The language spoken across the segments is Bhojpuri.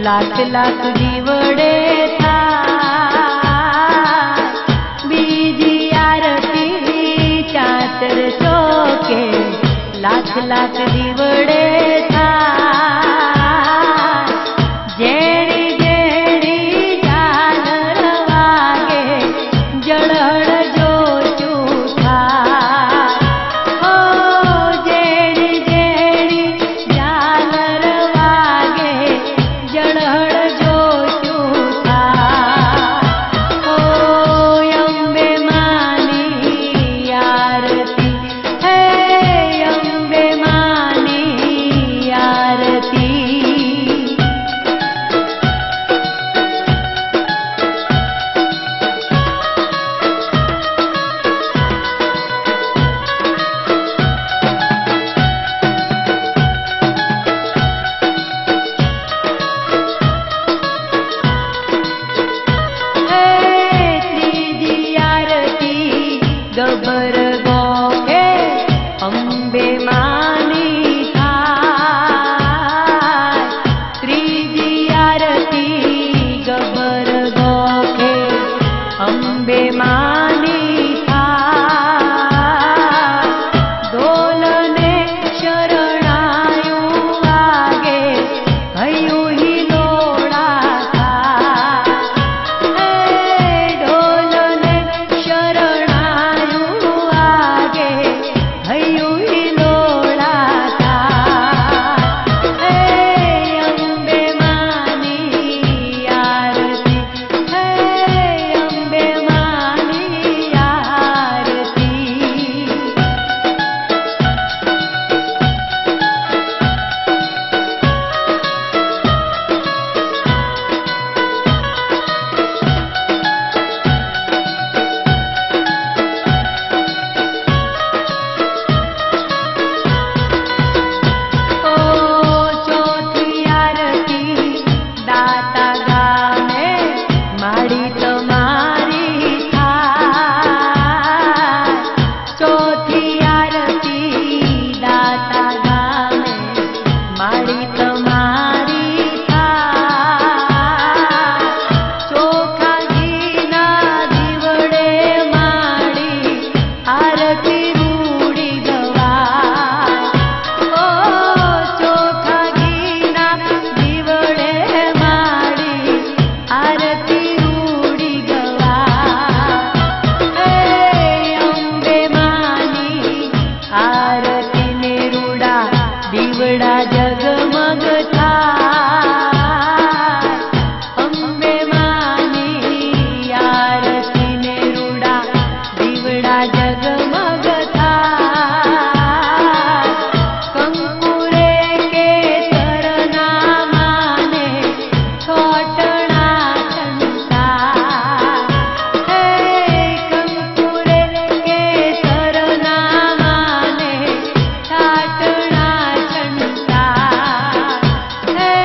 लाख लाख जीवड़े था बीजी आरती चातर चौके लाख लाख जीवड़े था जेड़ी जेड़ी झालर वागे जड़ड़ जो चूथा हो जेड़ी जेड़ी झालर वागे जड़ड़ जो चूथा हो अम्बे मानी आरती है अम्बे मानी आरती। गबर गोखे अम्बे मानी थाय त्रीजी आरती गबर गोखे अम्बे मानी थाय डोलने शरणायु आगे भयु ही लोड़ा थाय डोलने शरणायु आगे भयु ही लोड़ा था अम्बे मानी आरती है अम्बे मानी आरती। ओ चौथी आरती दाता गामे माड़ी तुम्हारी थाय चौथी आरती दाता गामे माड़ी तुम्हारी थाय चोखा घीना दीवड़े माड़ी आरती रूड़ी गवाय ओ चोखा घीना दीवड़े माड़ी आरती रूड़ी गवाय अम्बे मानी आरती ने रूड़ा दीवड़ा जगमग थाय अम्बे मानी आरती ने रूड़ा दीवड़ा जगमग थाय कंकुरे के तरना माने छोटना छंता है कंकुरे के तरना माने छाटना छंता है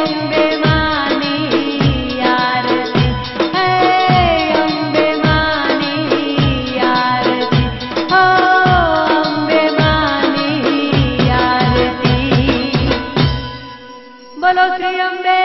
अम्बे मानी आरती है अम्बे मानी आरती हो अम्बे मानी आरती। बोलो श्री अम्बे